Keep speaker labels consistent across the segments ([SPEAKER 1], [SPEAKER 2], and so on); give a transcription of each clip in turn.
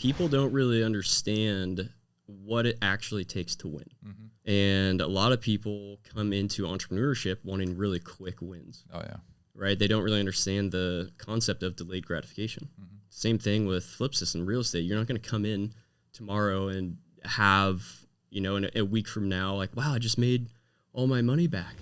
[SPEAKER 1] people don't really understand what it actually takes to win. And a lot of people come into entrepreneurship wanting really quick wins.
[SPEAKER 2] Oh, yeah.
[SPEAKER 1] Right? They don't really understand the concept of delayed gratification. Same thing with FlipSystem real estate. You're not going to come in tomorrow and have, in a week from now, like, wow, I just made all my money back.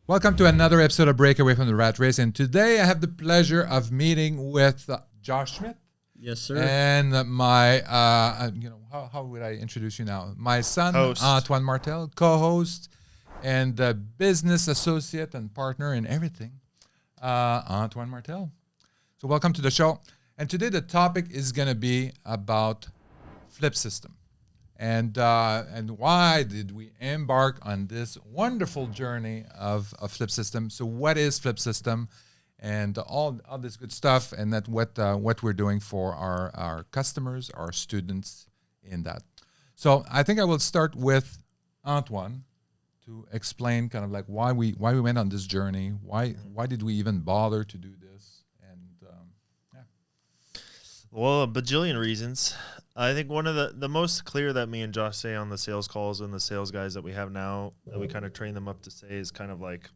[SPEAKER 2] Welcome to another episode of Breakaway from the Rat Race. And today I have the pleasure of meeting with Josh Schmidt.
[SPEAKER 1] Yes, sir.
[SPEAKER 2] And my, how would I introduce you now? My son,
[SPEAKER 3] Host.
[SPEAKER 2] Antoine Martel, co-host and business associate and partner in everything, Antoine Martel. So welcome to the show. And today the topic is going to be about FlipSystem. And why did we embark on this wonderful journey of FlipSystem? So what is FlipSystem? And all this good stuff, and that what we're doing for our customers, our students in that. So I think I will start with Antoine to explain kind of like why we went on this journey, why did we even bother to do this, and
[SPEAKER 3] Well, a bajillion reasons. I think one of the most clear that me and Josh say on the sales calls and the sales guys that we have now, that we kind of train them up to say, is kind of like,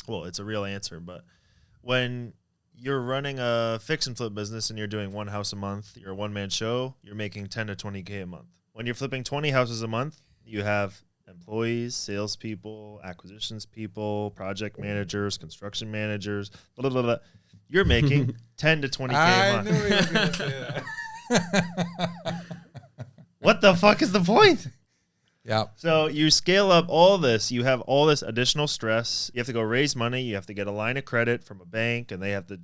[SPEAKER 3] well, it's a real answer, but when you're running a fix and flip business and you're doing one house a month, you're a one-man show, you're making 10 to 20K a month. When you're flipping 20 houses a month, you have employees, salespeople, acquisitions people, project managers, construction managers, blah, blah, blah. You're making 10 to 20K a month.
[SPEAKER 2] I knew he was going to say that.
[SPEAKER 3] What the fuck is the point?
[SPEAKER 2] Yeah.
[SPEAKER 3] So you scale up all this. You have all this additional stress. You have to go raise money. You have to get a line of credit from a bank, and they have to,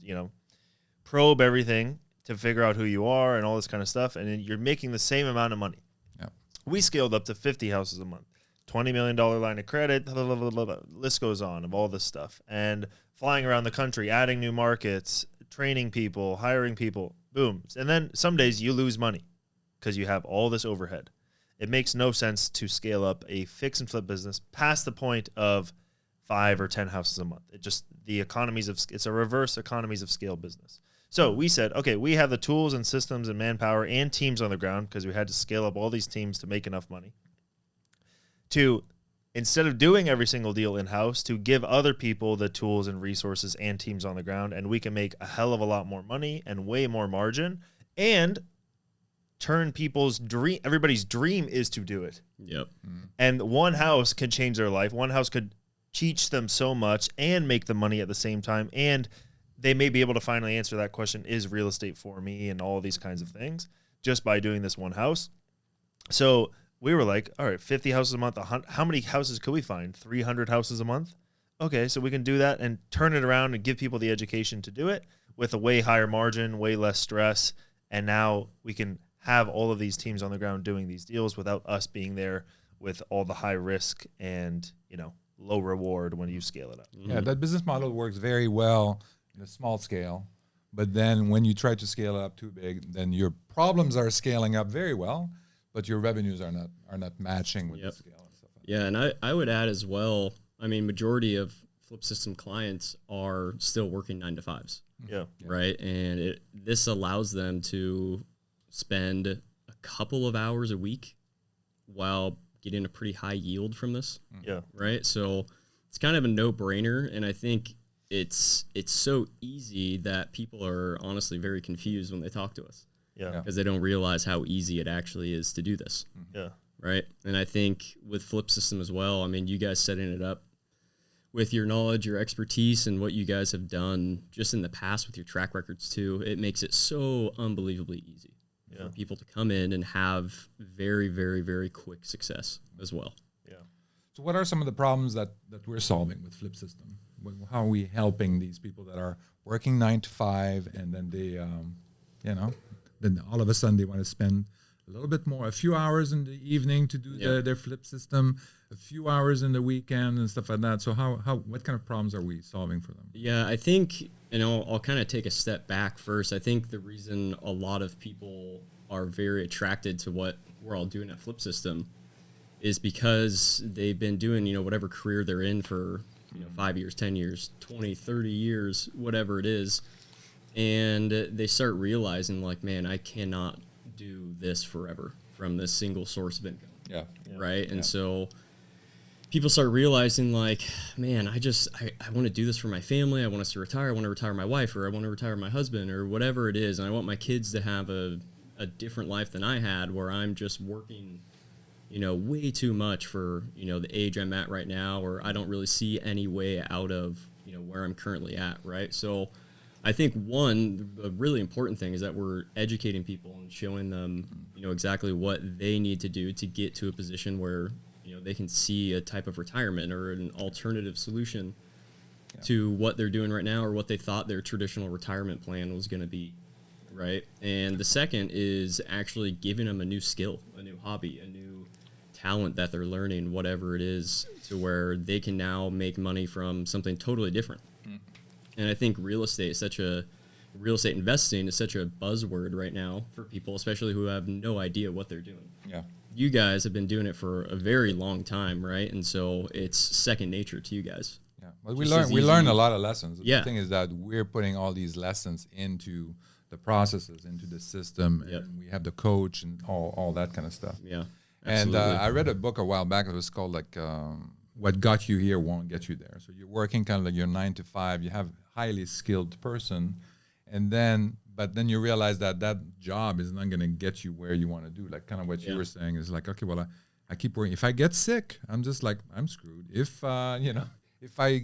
[SPEAKER 3] probe everything to figure out who you are and all this kind of stuff. And then you're making the same amount of money.
[SPEAKER 2] Yeah.
[SPEAKER 3] We scaled up to 50 houses a month, $20 million line of credit, blah, blah, blah, blah, blah. List goes on of all this stuff. And flying around the country, adding new markets, training people, hiring people, boom. And then some days you lose money because you have all this overhead. It makes no sense to scale up a fix and flip business past the point of 5 or 10 houses a month. It's a reverse economies of scale business. So we said, okay, we have the tools and systems and manpower and teams on the ground, because we had to scale up all these teams to make enough money, to, instead of doing every single deal in-house, to give other people the tools and resources and teams on the ground, and we can make a hell of a lot more money and way more margin, and turn everybody's dream is to do it.
[SPEAKER 1] Yep.
[SPEAKER 3] And one house could change their life. One house could teach them so much and make the money at the same time. And they may be able to finally answer that question, is real estate for me, and all these kinds of things, just by doing this one house. So we were like, all right, 50 houses a month. How many houses could we find? 300 houses a month? Okay, so we can do that and turn it around and give people the education to do it with a way higher margin, way less stress. And now we can have all of these teams on the ground doing these deals without us being there with all the high risk and, low reward when you scale it up.
[SPEAKER 2] Yeah, that business model works very well in a small scale. But then when you try to scale it up too big, then your problems are scaling up very well, but your revenues are not matching with the scale and stuff like that.
[SPEAKER 1] Yeah, and I would add as well, majority of FlipSystem clients are still working 9 to 5s.
[SPEAKER 3] Yeah.
[SPEAKER 1] Right? And this allows them to spend a couple of hours a week while getting a pretty high yield from this.
[SPEAKER 3] Yeah.
[SPEAKER 1] Right? So it's kind of a no-brainer, and I think it's so easy that people are honestly very confused when they talk to us.
[SPEAKER 3] Yeah.
[SPEAKER 1] Because they don't realize how easy it actually is to do this.
[SPEAKER 3] Yeah.
[SPEAKER 1] Right? And I think with FlipSystem as well, you guys setting it up with your knowledge, your expertise, and what you guys have done just in the past with your track records too, it makes it so unbelievably easy for people to come in and have very, very, very quick success as well.
[SPEAKER 3] Yeah.
[SPEAKER 2] So what are some of the problems that we're solving with FlipSystem? How are we helping these people that are working 9 to 5 and then they, then all of a sudden they want to spend a little bit more, a few hours in the evening to do their FlipSystem, a few hours in the weekend and stuff like that. So what kind of problems are we solving for them?
[SPEAKER 1] Yeah, I think, I'll kind of take a step back first. I think the reason a lot of people are very attracted to what we're all doing at FlipSystem is because they've been doing, whatever career they're in for, 5 years, 10 years, 20, 30 years, whatever it is. and they start realizing like, man, I cannot do this forever from this single source of income.
[SPEAKER 2] Yeah.
[SPEAKER 1] Right. And so people start realizing like, man, I want to do this for my family. I want us to retire. I want to retire my wife, or I want to retire my husband, or whatever it is. And I want my kids to have a different life than I had, where I'm just working, way too much for, the age I'm at right now, or I don't really see any way out of, where I'm currently at. Right. So I think a really important thing is that we're educating people and showing them, exactly what they need to do to get to a position where, they can see a type of retirement or an alternative solution to what they're doing right now, or what they thought their traditional retirement plan was going to be. Right. And the second is actually giving them a new skill, a new hobby, a new talent that they're learning, whatever it is, to where they can now make money from something totally different. And I think real estate investing is such a buzzword right now for people, especially who have no idea what they're doing.
[SPEAKER 2] Yeah.
[SPEAKER 1] You guys have been doing it for a very long time, right? And so it's second nature to you guys.
[SPEAKER 2] Yeah. Well, we learn a lot of lessons.
[SPEAKER 1] Yeah.
[SPEAKER 2] The thing is that we're putting all these lessons into the processes, into the system, and we have the coach and all that kind of stuff.
[SPEAKER 1] Yeah.
[SPEAKER 2] Absolutely.
[SPEAKER 1] Absolutely.
[SPEAKER 2] And I read a book a while back. It was called like "What Got You Here Won't Get You There." So you're working kind of like your 9 to 5. You have a highly skilled person, but then you realize that job is not going to get you where you want to do. Like kind of what you were saying is like, okay, well, I keep working. If I get sick, I'm just like, I'm screwed. If if I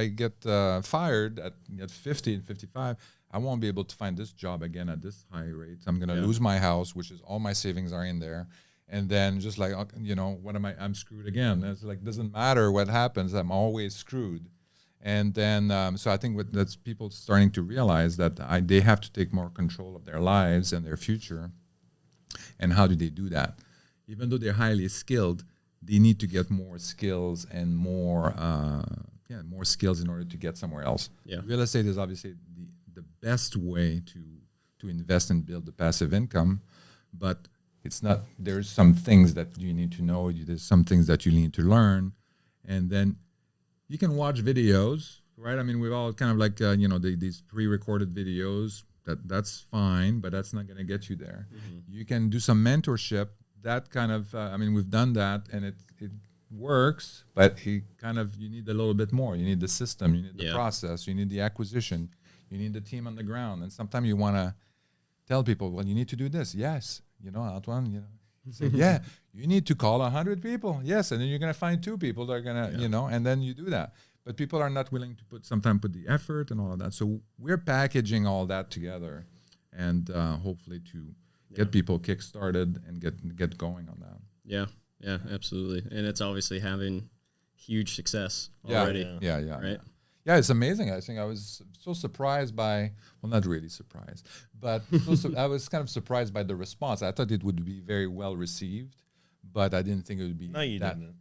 [SPEAKER 2] get fired at 50 and 55, I won't be able to find this job again at this high rate. I'm going to lose my house, which is all my savings are in there. And then just like, what am I? I'm screwed again. It's like, doesn't matter what happens. I'm always screwed. And then, so I think that's people starting to realize that they have to take more control of their lives and their future. And how do they do that? Even though they're highly skilled, they need to get more skills and more skills in order to get somewhere else.
[SPEAKER 1] Yeah.
[SPEAKER 2] Real estate is obviously the best way to invest and build the passive income, but it's not. There's some things that you need to know. There's some things that you need to learn, and then you can watch videos, right? I mean, we've all kind of like these pre-recorded videos. That's fine, but that's not going to get you there. Mm-hmm. You can do some mentorship. That kind of we've done that, and it works, but you need a little bit more. You need the system, you need the process, you need the acquisition, you need the team on the ground. And sometimes you want to tell people, well, you need to do this. Yes. Antoine, you say, yeah, you need to call 100 people. Yes. And then you're going to find 2 people that are going to, and then you do that. But people are not willing to put the effort and all of that. So we're packaging all that together and hopefully to get people kick-started and get going on that.
[SPEAKER 1] Yeah, absolutely. And it's obviously having huge success already.
[SPEAKER 2] Yeah.
[SPEAKER 1] Right?
[SPEAKER 2] Yeah, it's amazing. I think I was so surprised by, well, not really surprised, but I was kind of surprised by the response. I thought it would be very well received, but I didn't think it would be.
[SPEAKER 3] No, you didn't.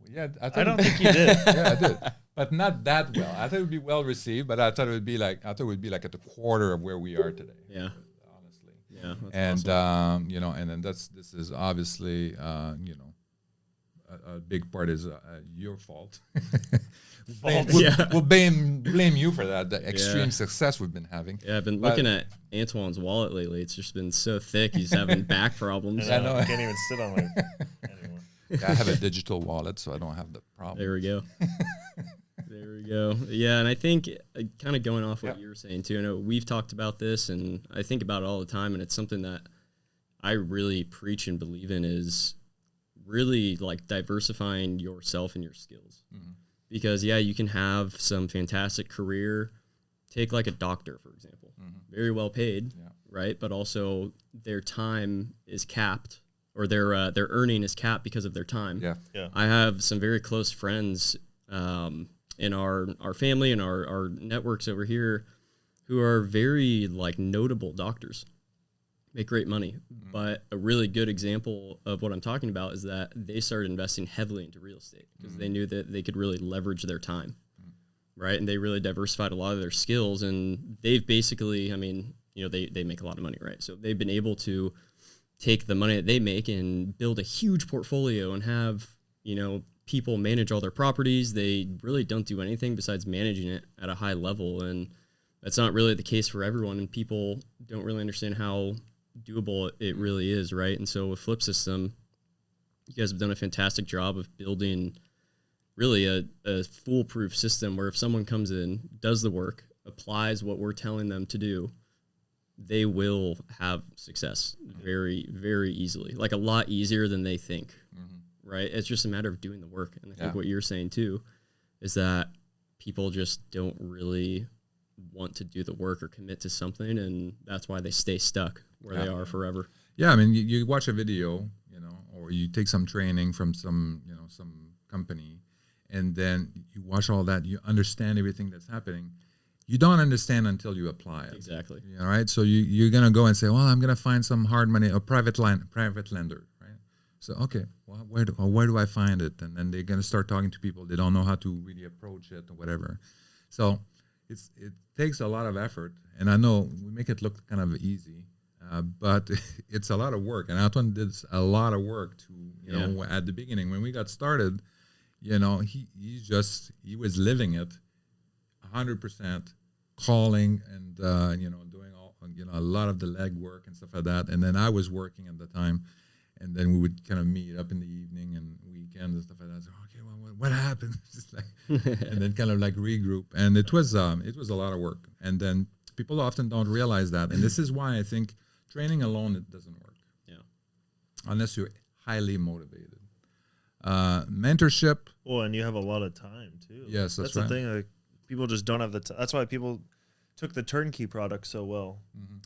[SPEAKER 2] Yeah,
[SPEAKER 3] I don't think you did.
[SPEAKER 2] Yeah, I did, but not that well. I thought it would be well received, but I thought it would be like at a quarter of where we are today.
[SPEAKER 1] Yeah.
[SPEAKER 2] Yeah,
[SPEAKER 1] that's awesome.
[SPEAKER 2] And then this is obviously a big part is your fault. We'll blame you for that. The extreme success we've been having.
[SPEAKER 1] Yeah, I've been looking at Antoine's wallet lately. It's just been so thick. He's having back problems.
[SPEAKER 3] I know. I can't even sit on it anymore.
[SPEAKER 2] Yeah, I have a digital wallet, so I don't have the problem.
[SPEAKER 1] There we go. There we go. Yeah, and I think kind of going off what you were saying too, I know we've talked about this, and I think about it all the time, and it's something that I really preach and believe in is really like diversifying yourself and your skills. Mm-hmm. Because, you can have some fantastic career. Take like a doctor, for example. Mm-hmm. Very well paid, right? But also their time is capped, or their earning is capped because of their time.
[SPEAKER 3] Yeah.
[SPEAKER 1] I have some very close friends in our family and our networks over here who are very like notable doctors, make great money. Mm-hmm. But a really good example of what I'm talking about is that they started investing heavily into real estate because they knew that they could really leverage their time, right? And they really diversified a lot of their skills, and they've basically, they make a lot of money, right? So they've been able to take the money that they make and build a huge portfolio and have, people manage all their properties. They really don't do anything besides managing it at a high level. And that's not really the case for everyone, and people don't really understand how doable it really is, right? And so with FlipSystem, you guys have done a fantastic job of building really a foolproof system where if someone comes in, does the work, applies what we're telling them to do, they will have success very, very easily, like a lot easier than they think, right? It's just a matter of doing the work. And I think what you're saying too is that people just don't really want to do the work or commit to something, and that's why they stay stuck where they are forever.
[SPEAKER 2] Yeah, I mean, you watch a video, or you take some training from some company, and then you watch all that, you understand everything that's happening. You don't understand until you apply it.
[SPEAKER 1] Exactly.
[SPEAKER 2] All right. So you're gonna go and say, well, I'm gonna find some hard money, a private lender, right? So okay, well, where do I find it? And then they're gonna start talking to people. They don't know how to really approach it or whatever. So it takes a lot of effort, and I know we make it look kind of easy, but it's a lot of work. And Antoine did a lot of work to at the beginning when we got started. He was living it 100%, calling and doing all a lot of the legwork and stuff like that. And then I was working at the time, and then we would kind of meet up in the evening and weekends and stuff like that. So, okay, well, what happened? Just like, and then kind of like regroup. And it was a lot of work. And then people often don't realize that. And this is why I think training alone, it doesn't work.
[SPEAKER 1] Yeah.
[SPEAKER 2] Unless you're highly motivated. Mentorship.
[SPEAKER 3] Well, and you have a lot of time too.
[SPEAKER 2] Yes, that's right.
[SPEAKER 3] The thing. Like, people just don't have the time. That's why people took the Turnkey product so well.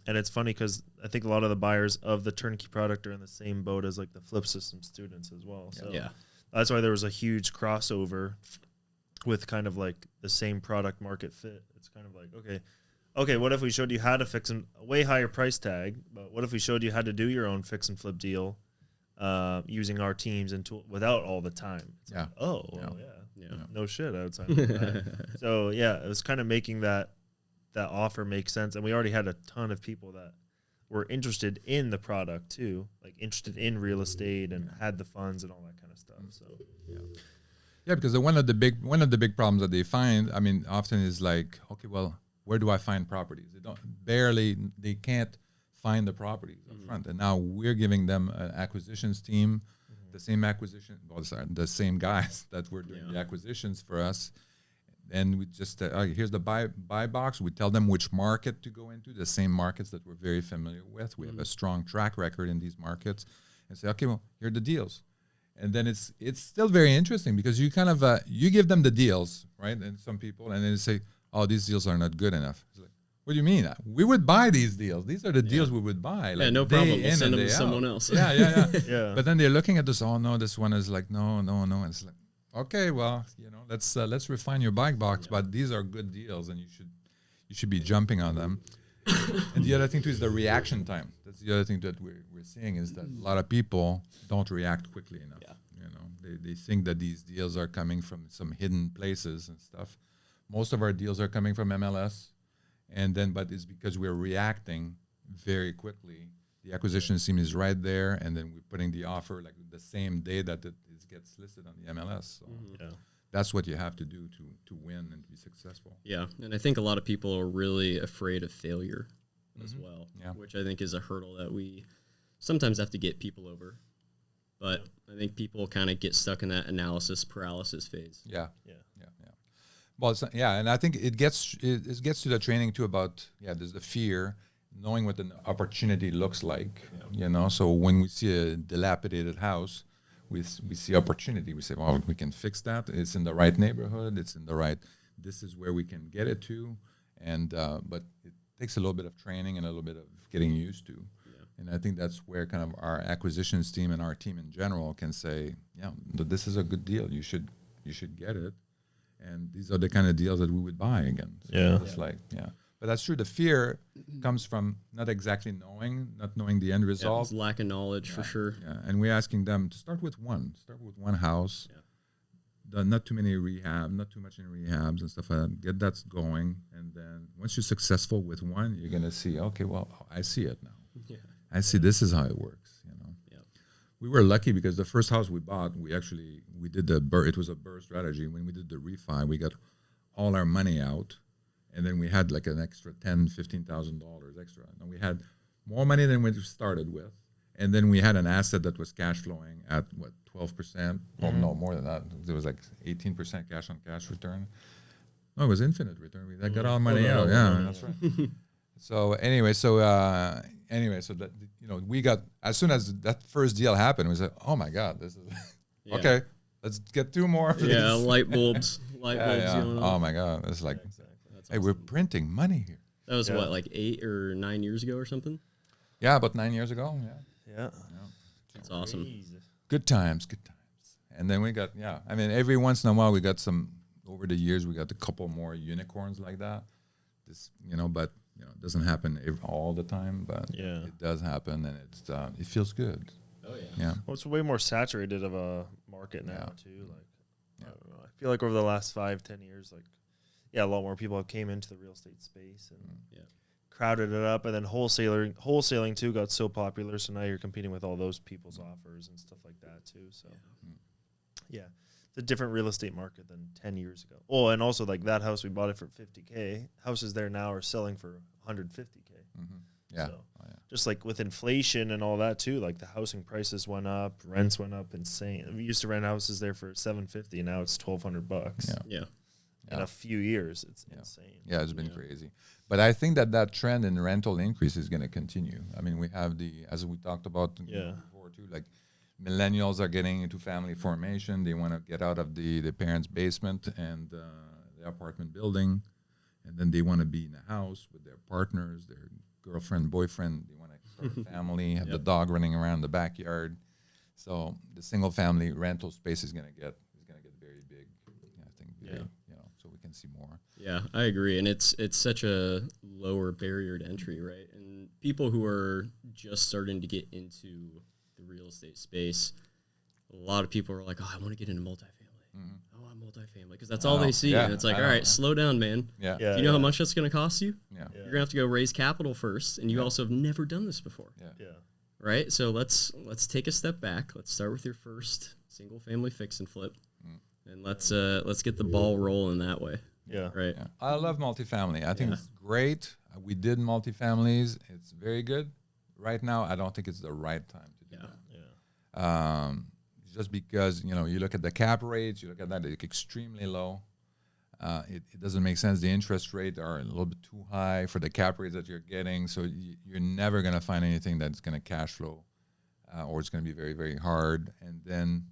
[SPEAKER 3] And it's funny because I think a lot of the buyers of the Turnkey product are in the same boat as like the FlipSystem students as well. So that's why there was a huge crossover with kind of like the same product market fit. It's kind of like, okay, what if we showed you how to fix a way higher price tag, but what if we showed you how to do your own fix and flip deal using our teams and without all the time? It's like, no shit, I would sign up for that. So yeah, it was kind of making that offer make sense, and we already had a ton of people that were interested in the product too, like interested in real estate and had the funds and all that kind of stuff. So
[SPEAKER 2] yeah, because one of the big problems that they find, I mean, often is like, okay, well, where do I find properties? They can't find the properties up front, and now we're giving them an acquisitions team. The same same guys that were doing the acquisitions for us, and we just here's the buy box. We tell them which market to go into, the same markets that we're very familiar with. We have a strong track record in these markets, and say, okay, well, here are the deals, and then it's still very interesting because you kind of you give them the deals, right, and some people, and then they say, oh, these deals are not good enough. It's like, what do you mean? We would buy these deals. These are the deals we would buy. Like,
[SPEAKER 1] no problem. We'll send them to someone else.
[SPEAKER 2] Yeah. But then they're looking at this. Oh no, this one is like no. And it's like, okay, well, let's refine your buy box. But these are good deals, and you should be jumping on them. And the other thing too is the reaction time. That's the other thing that we're seeing is that a lot of people don't react quickly enough. They think that these deals are coming from some hidden places and stuff. Most of our deals are coming from MLS. But it's because we're reacting very quickly. The acquisition team is right there, and then we're putting the offer like the same day that it gets listed on the MLS. So that's what you have to do to win and to be successful.
[SPEAKER 1] Yeah, and I think a lot of people are really afraid of failure as well, which I think is a hurdle that we sometimes have to get people over. But I think people kind of get stuck in that analysis paralysis phase.
[SPEAKER 2] Yeah. Well, and I think it gets to the training too about there's the fear, knowing what an opportunity looks like. So when we see a dilapidated house, we see opportunity. We say, well, we can fix that. It's in the right neighborhood. It's in the right. This is where we can get it to, and but it takes a little bit of training and a little bit of getting used to. And I think that's where kind of our acquisitions team and our team in general can say, this is a good deal. You should get it. And these are the kind of deals that we would buy again. So it's like, But that's true. The fear comes from not exactly not knowing the end result.
[SPEAKER 1] Lack of knowledge for sure.
[SPEAKER 2] Yeah. And we're asking them to start with one house. Not too many not too much in rehabs and stuff like that. Get that going. And then once you're successful with one, you're going to see, okay, well, I see it now. Yeah. I see this is how it works. We were lucky because the first house we bought, we did it was a BRRRR strategy. When we did the refi, we got all our money out, and then we had like an extra $10,000-$15,000 extra. And we had more money than we started with, and then we had an asset that was cash flowing at what 12%? Well, no, more than that. It was like 18% cash on cash return. No, it was infinite return. We got all money out. Yeah, that's right. So anyway, so that we got as soon as that first deal happened, we said, "Oh my God, this is okay. Let's get 2 more." For
[SPEAKER 1] Yeah,
[SPEAKER 2] this.
[SPEAKER 1] light bulbs going on.
[SPEAKER 2] Oh my God, it's like,
[SPEAKER 1] That's
[SPEAKER 2] hey,
[SPEAKER 1] awesome.
[SPEAKER 2] we're printing money here.
[SPEAKER 1] That was what, like 8 or 9 years ago or something?
[SPEAKER 2] Yeah, about 9 years ago.
[SPEAKER 3] Yeah.
[SPEAKER 1] That's awesome.
[SPEAKER 2] Good times. And then we got I mean, every once in a while we got some. Over the years, we got a couple more unicorns like that. This, but it doesn't happen all the time, but it does happen, and it feels good.
[SPEAKER 1] Oh yeah.
[SPEAKER 2] Yeah.
[SPEAKER 3] Well, it's way more saturated of a market now too. Like, I don't know. I feel like over the last 5-10 years, like, a lot more people have came into the real estate space and crowded it up, and then wholesaling too got so popular. So now you're competing with all those people's offers and stuff like that too. So, yeah. A different real estate market than 10 years ago. Oh, and also like that house, we bought it for $50K. Houses there now are selling for $150K.
[SPEAKER 2] Mm-hmm. Yeah.
[SPEAKER 3] So just like with inflation and all that too, like the housing prices went up, rents went up insane. We used to rent houses there for $750, and now it's $1,200.
[SPEAKER 1] Yeah.
[SPEAKER 3] In a few years, it's insane.
[SPEAKER 2] Yeah, it's been crazy. But I think that trend in rental increase is going to continue. I mean, we have as we talked about before too, like, millennials are getting into family formation. They want to get out of the parents' basement and the apartment building, and then they want to be in a house with their partners, their girlfriend, boyfriend. They want to start a family, have the dog running around the backyard. So the single family rental space is going to get very big. I think. So we can see more.
[SPEAKER 1] Yeah, I agree, and it's such a lower barrier to entry, right? And people who are just starting to get into the real estate space, a lot of people are like, "Oh, I want to get into multifamily. Oh, I'm multifamily," because that's all they see. And it's like, all right, slow down, man.
[SPEAKER 2] Yeah.
[SPEAKER 1] Do you know how much that's going to cost you?
[SPEAKER 2] Yeah.
[SPEAKER 1] You're going to have to go raise capital first, and you also have never done this before.
[SPEAKER 3] Yeah.
[SPEAKER 1] Right? So let's take a step back. Let's start with your first single family fix and flip, and let's get the ball rolling that way.
[SPEAKER 3] Yeah.
[SPEAKER 1] Right.
[SPEAKER 2] Yeah. I love multifamily. I think it's great. We did multifamilies. It's very good. Right now, I don't think it's the right time to do that. Just because, you look at the cap rates, you look at that, they're extremely low. It doesn't make sense. The interest rates are a little bit too high for the cap rates that you're getting. So you're never going to find anything that's going to cash flow, or it's going to be very, very hard. And then,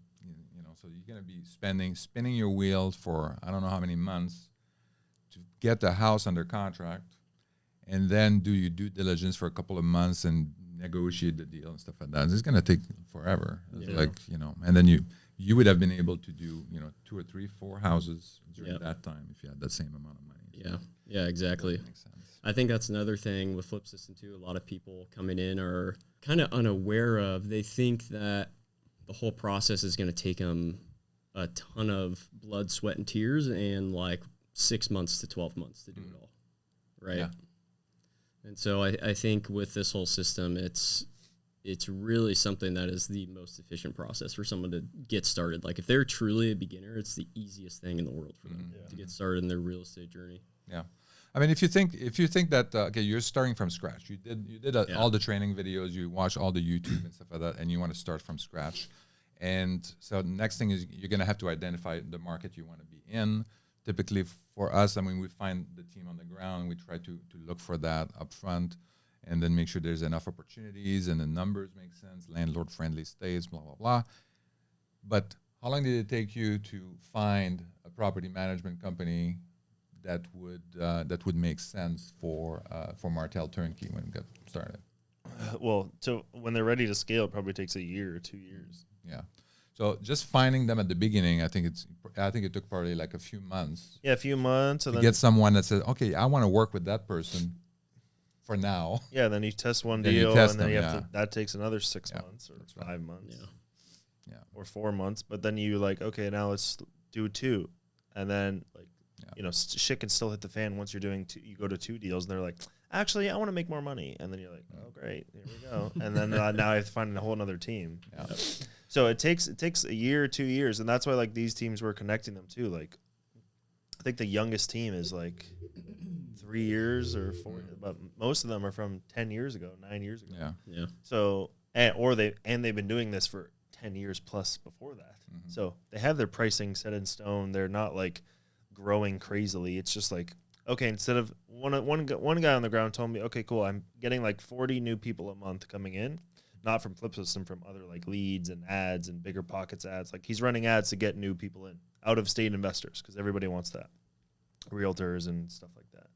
[SPEAKER 2] so you're going to be spinning your wheels for I don't know how many months to get the house under contract, and then do your due diligence for a couple of months and negotiate the deal and stuff like that. It's going to take forever. And then you would have been able to do 2 or 3, 4 houses during that time if you had that same amount of money.
[SPEAKER 1] Yeah, exactly.
[SPEAKER 2] That makes sense.
[SPEAKER 1] I think that's another thing with FlipSystem too. A lot of people coming in are kind of unaware of. They think that the whole process is going to take them a ton of blood, sweat, and tears, and like 6 months to 12 months to do it all, right?
[SPEAKER 2] Yeah.
[SPEAKER 1] And so I think with this whole system, it's really something that is the most efficient process for someone to get started. Like if they're truly a beginner, it's the easiest thing in the world for them to get started in their real estate journey.
[SPEAKER 2] Yeah. I mean, if you think that you're starting from scratch, you did all the training videos, you watch all the YouTube and stuff like that, and you want to start from scratch, and so the next thing is you're going to have to identify the market you want to be in. Typically, for us, I mean, we find the team on the ground. We try to look for that up front, and then make sure there's enough opportunities and the numbers make sense, landlord-friendly states, blah blah blah. But how long did it take you to find a property management company that would make sense for Martel Turnkey when we got started?
[SPEAKER 3] Well, when they're ready to scale, it probably takes a year or 2 years.
[SPEAKER 2] Yeah. So just finding them at the beginning, I think it took probably like a few months.
[SPEAKER 3] Yeah, a few months.
[SPEAKER 2] To get someone that says, okay, I want to work with that person for now.
[SPEAKER 3] Yeah, then you test one
[SPEAKER 2] Then
[SPEAKER 3] deal,
[SPEAKER 2] you test
[SPEAKER 3] and then
[SPEAKER 2] them,
[SPEAKER 3] you have to, that takes another 6 months or 5 months.
[SPEAKER 2] Yeah.
[SPEAKER 3] Or 4 months. But then you like, okay, now let's do 2. And then like, shit can still hit the fan once you're doing 2. You go to 2 deals and they're like, actually, I want to make more money. And then you're like, oh, great, here we go. And then now I have to find a whole other team.
[SPEAKER 2] Yeah.
[SPEAKER 3] So it takes a year, 2 years. And that's why like these teams, we're connecting them too. Like, I think the youngest team is like 3 years or 4, but most of them are from 10 years ago, 9 years ago.
[SPEAKER 1] Yeah.
[SPEAKER 3] So, they've been doing this for 10 years plus before that. So they have their pricing set in stone. They're not like growing crazily. It's just like, okay, instead of one guy on the ground told me, okay, cool, I'm getting like 40 new people a month coming in, not from FlipSystem, from other like leads and ads and bigger pockets ads. Like he's running ads to get new people in, out of state investors, because everybody wants that, realtors and stuff like that.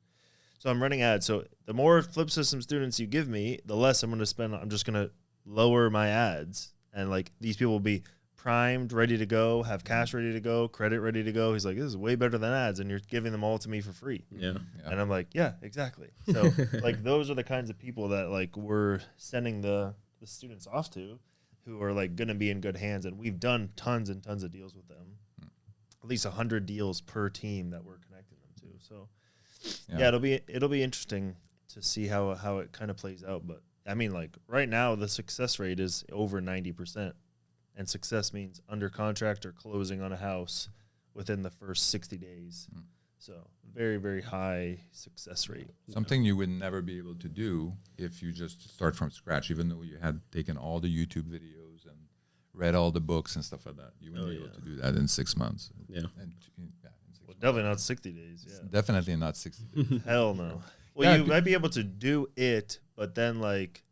[SPEAKER 3] So I'm running ads. So the more FlipSystem students you give me, the less I'm going to spend. I'm just going to lower my ads, and like these people will be primed, ready to go, have cash ready to go, credit ready to go. He's like, this is way better than ads, and you're giving them all to me for free.
[SPEAKER 1] Yeah.
[SPEAKER 3] And I'm like, yeah, exactly. So like those are the kinds of people that like we're sending the students off to, who are like going to be in good hands. And we've done tons and tons of deals with them, at least 100 deals per team that we're connecting them to. So yeah, it'll be interesting to see how it kind of plays out. But I mean, like right now, the success rate is over 90%. And success means under contract or closing on a house within the first 60 days. So very, very high success rate.
[SPEAKER 2] Something you would never be able to do if you just start from scratch, even though you had taken all the YouTube videos and read all the books and stuff like that. You wouldn't be able to do that in 6 months.
[SPEAKER 1] Yeah.
[SPEAKER 2] In 6 months.
[SPEAKER 3] Definitely not 60 days. Yeah.
[SPEAKER 2] Definitely not 60 days.
[SPEAKER 3] Hell no. Well,
[SPEAKER 2] Yeah,
[SPEAKER 3] you might be able to do it, but then like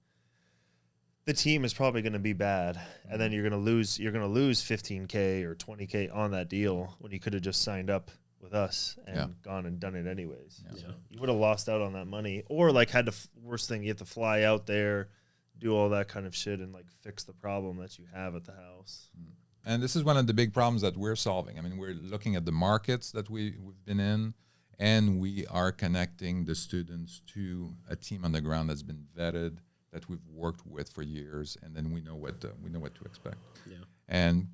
[SPEAKER 3] the team is probably going to be bad, and then you're going to lose $15K or $20K on that deal when you could have just signed up with us and gone and done it anyways.
[SPEAKER 2] Yeah.
[SPEAKER 3] So you would have lost out on that money, or like had to worst thing, you have to fly out there, do all that kind of shit, and like fix the problem that you have at the house.
[SPEAKER 2] And this is one of the big problems that we're solving. I mean, we're looking at the markets that we've been in, and we are connecting the students to a team on the ground that's been vetted, that we've worked with for years, and then we know what to expect.
[SPEAKER 1] Yeah.
[SPEAKER 2] And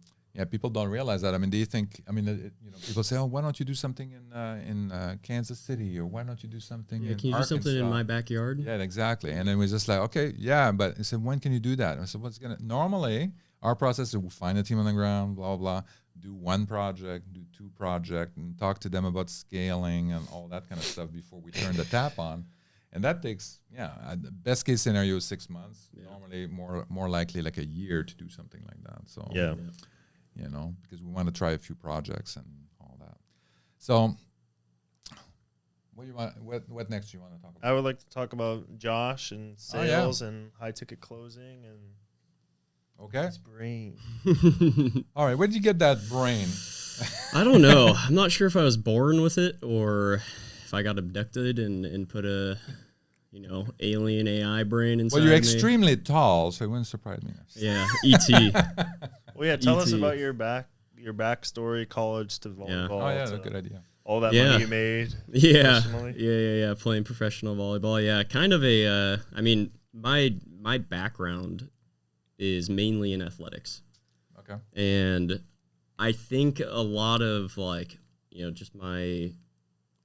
[SPEAKER 2] people don't realize that. I mean, they think. I mean, people say, "Oh, why don't you do something in Kansas City, or why don't you do something in
[SPEAKER 1] Can you
[SPEAKER 2] Arkansas?
[SPEAKER 1] do something in my backyard?
[SPEAKER 2] Yeah, exactly. And then we're just like, okay, yeah, but I said, when can you do that? And I said, normally our process is we find a team on the ground, blah, blah, do one project, do 2 projects, and talk to them about scaling and all that kind of stuff before we turn the tap on. And that takes, the best case scenario is 6 months. Yeah. Normally more likely like a year to do something like that. So, because we want to try a few projects and all that. So what do you want? What next do you want to talk about?
[SPEAKER 3] I would like to talk about Josh and sales and high ticket closing and his brain.
[SPEAKER 2] All right, where did you get that brain?
[SPEAKER 1] I don't know. I'm not sure if I was born with it or if I got abducted and put a alien AI brain inside me.
[SPEAKER 2] Well, you're extremely tall, so it wouldn't surprise me.
[SPEAKER 1] Yeah, E.T.
[SPEAKER 3] Well, yeah, tell us about your backstory, college to volleyball.
[SPEAKER 2] Oh, yeah, that's a good idea.
[SPEAKER 3] All that money you made.
[SPEAKER 1] Yeah, playing professional volleyball. Yeah, kind of a. I mean, my background is mainly in athletics.
[SPEAKER 2] Okay.
[SPEAKER 1] And I think a lot of just my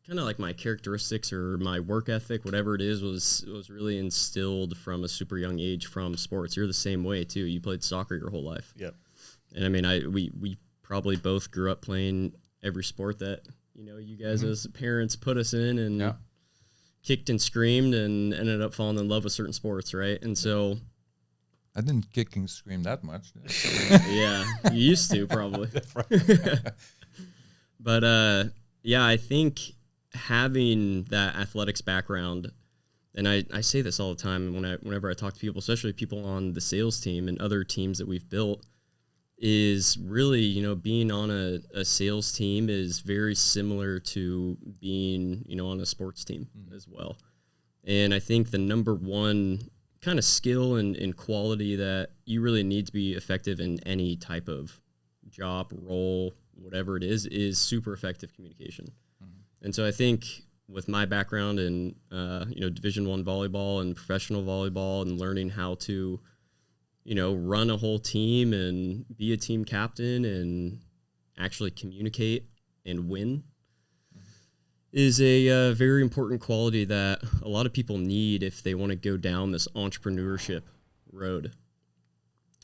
[SPEAKER 1] kind of like my characteristics or my work ethic, whatever it is, was really instilled from a super young age from sports. You're the same way too. You played soccer your whole life.
[SPEAKER 3] Yep.
[SPEAKER 1] And I mean, we probably both grew up playing every sport that you guys as parents put us in and kicked and screamed and ended up falling in love with certain sports, right? And so
[SPEAKER 2] I didn't kick and scream that much.
[SPEAKER 1] Yeah, you used to probably. But I think having that athletics background, and I say this all the time whenever I talk to people, especially people on the sales team and other teams that we've built, is really, being on a sales team is very similar to being, on a sports team as well. And I think the number one kind of skill and quality that you really need to be effective in any type of job, role, whatever it is super effective communication. And so I think with my background in, Division I volleyball and professional volleyball and learning how to, run a whole team and be a team captain and actually communicate and win is a very important quality that a lot of people need if they want to go down this entrepreneurship road.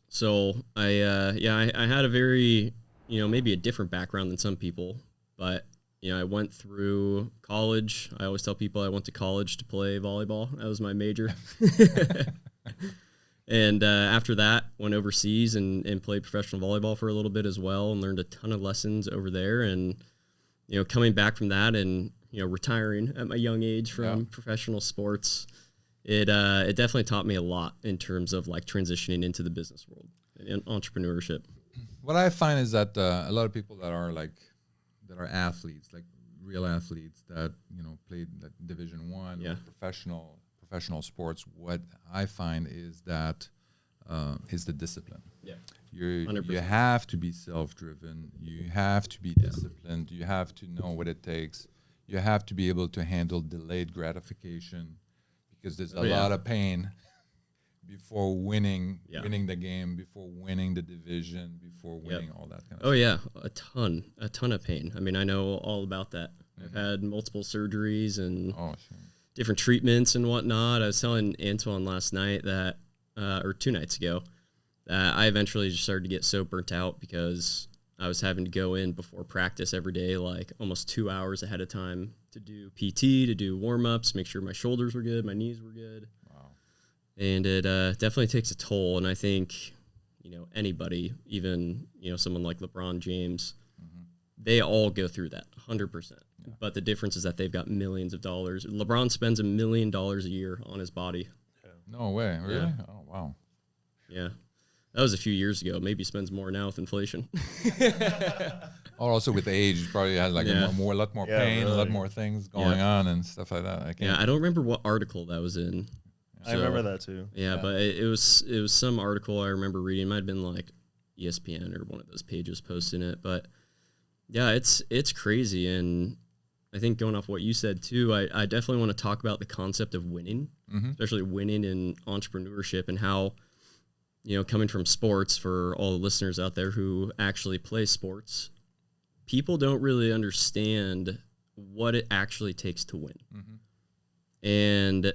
[SPEAKER 1] So I had a very, maybe a different background than some people, but I went through college. I always tell people I went to college to play volleyball. That was my major. And after that, went overseas and played professional volleyball for a little bit as well, and learned a ton of lessons over there. And, coming back from that and, retiring at my young age from professional sports, it definitely taught me a lot in terms of like transitioning into the business world and entrepreneurship.
[SPEAKER 2] What I find is that a lot of people that are athletes, like real athletes that played like Division I, or professional sports. What I find is that is the discipline. Yeah, you have to be self-driven. You have to be disciplined. You have to know what it takes. You have to be able to handle delayed gratification, because there's a lot of pain before winning the game, before winning the division, before winning all that kind of stuff.
[SPEAKER 1] Oh yeah, a ton of pain. I mean, I know all about that. I've had multiple surgeries and different treatments and whatnot. I was telling Antoine last night that, or 2 nights ago, that I eventually just started to get so burnt out because I was having to go in before practice every day, like almost 2 hours ahead of time to do PT, to do warm-ups, make sure my shoulders were good, my knees were good. Wow. And it definitely takes a toll. And I think, anybody, even, someone like LeBron James, they all go through that 100%. Yeah. But the difference is that they've got millions of dollars. LeBron spends $1 million a year on his body.
[SPEAKER 2] Yeah. No way. Really?
[SPEAKER 1] Yeah.
[SPEAKER 2] Oh, wow.
[SPEAKER 1] Yeah. That was a few years ago. Maybe he spends more now with inflation.
[SPEAKER 2] Or also with age, he probably has like a lot more pain, really. A lot more things going on and stuff like that.
[SPEAKER 1] I don't remember what article that was in.
[SPEAKER 3] I remember that too.
[SPEAKER 1] Yeah, but it was some article I remember reading. It might have been like ESPN or one of those pages posting it. But yeah, it's crazy. And I think going off what you said too, I definitely want to talk about the concept of winning, especially winning in entrepreneurship, and how, coming from sports, for all the listeners out there who actually play sports, people don't really understand what it actually takes to win. And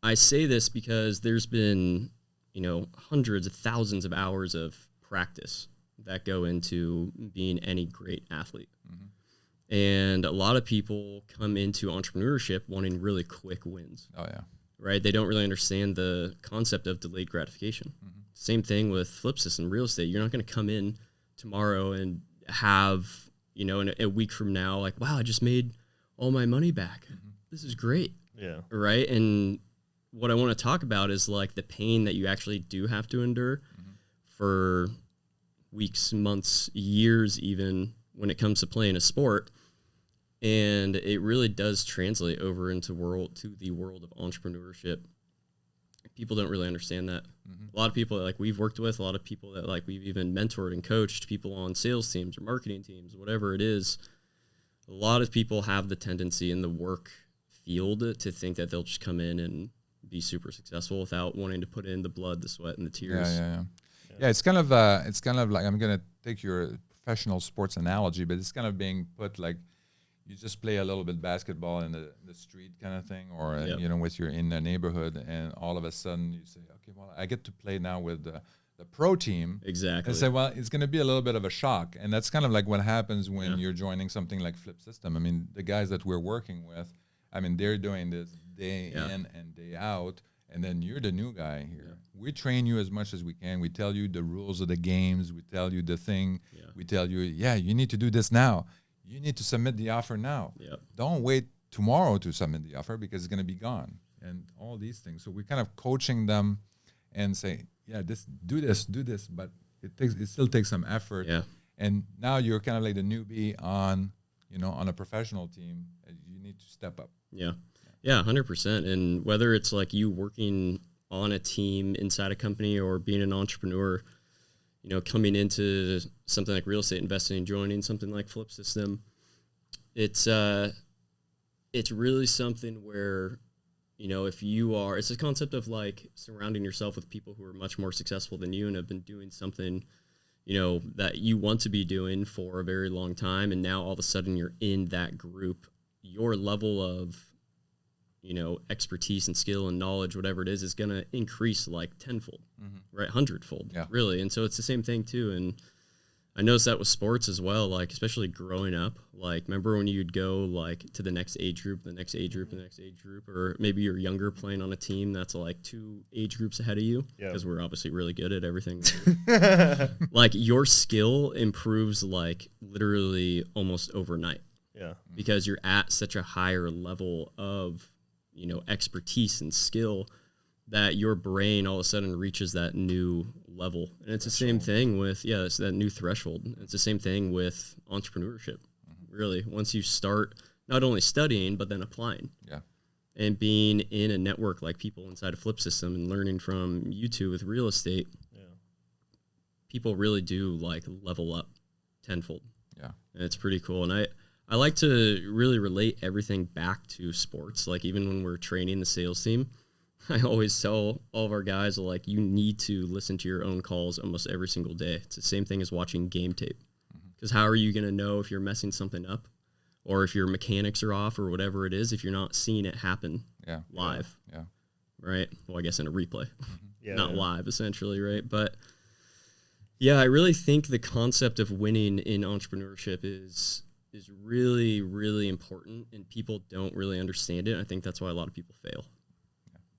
[SPEAKER 1] I say this because there's been, hundreds of thousands of hours of practice that go into being any great athlete. And a lot of people come into entrepreneurship wanting really quick wins. Oh, yeah. Right? They don't really understand the concept of delayed gratification. Same thing with FlipSystem real estate. You're not going to come in tomorrow and have, in a week from now, like, wow, I just made all my money back. This is great. Yeah. Right? And what I want to talk about is like the pain that you actually do have to endure for weeks, months, years, even when it comes to playing a sport. And it really does translate over into the world of entrepreneurship. People don't really understand that. A lot of people that like we've worked with, a lot of people that like we've even mentored and coached, people on sales teams or marketing teams, whatever it is, a lot of people have the tendency in the work field to think that they'll just come in and be super successful without wanting to put in the blood, the sweat, and the tears.
[SPEAKER 2] Yeah, it's kind of like, I'm gonna take your professional sports analogy, but it's kind of being put like you just play a little bit basketball in the street kind of thing, or with your in the neighborhood, and all of a sudden you say, okay, well, I get to play now with the pro team.
[SPEAKER 1] Exactly.
[SPEAKER 2] And say, well, it's going to be a little bit of a shock, and that's kind of like what happens when you're joining something like FlipSystem. I mean, the guys that we're working with, I mean, they're doing this day in and day out, and then you're the new guy here. Yeah. We train you as much as we can. We tell you the rules of the games. We tell you the thing. Yeah. We tell you, you need to do this now. You need to submit the offer now. Yep. Don't wait tomorrow to submit the offer because it's going to be gone, and all these things. So we're kind of coaching them and say, do this, but it still takes some effort. Yeah. And now you're kind of like the newbie on a professional team. You need to step up.
[SPEAKER 1] Yeah. Yeah, 100%. And whether it's like you working on a team inside a company or being an entrepreneur, coming into something like real estate investing and joining something like FlipSystem, it's really something where, if you are, it's a concept of like surrounding yourself with people who are much more successful than you and have been doing something, that you want to be doing for a very long time. And now all of a sudden you're in that group, your level of, expertise and skill and knowledge, whatever it is going to increase like tenfold, right? 100-fold, really. And so it's the same thing too. And I noticed that with sports as well, like especially growing up. Like, remember when you'd go like to the next age group, the next age group, the next age group, or maybe you're younger playing on a team that's like 2 age groups ahead of you, because we're obviously really good at everything. Like your skill improves like literally almost overnight.
[SPEAKER 3] Yeah.
[SPEAKER 1] Because you're at such a higher level of, you know, expertise and skill that your brain all of a sudden reaches that new level. And it's the same thing with, it's that new threshold. It's the same thing with entrepreneurship, really. Once you start not only studying, but then applying.
[SPEAKER 2] Yeah.
[SPEAKER 1] And being in a network like people inside of FlipSystem and learning from you two with real estate, people really do like level up tenfold.
[SPEAKER 2] Yeah.
[SPEAKER 1] And it's pretty cool. And I like to really relate everything back to sports. Like even when we're training the sales team, I always tell all of our guys, like, you need to listen to your own calls almost every single day. It's the same thing as watching game tape. Because how are you going to know if you're messing something up or if your mechanics are off or whatever it is if you're not seeing it happen live?
[SPEAKER 2] Yeah.
[SPEAKER 1] Right? Well, I guess in a replay.
[SPEAKER 3] Yeah,
[SPEAKER 1] not live, essentially, right? But yeah, I really think the concept of winning in entrepreneurship is really, really important, and people don't really understand it. I think that's why a lot of people fail.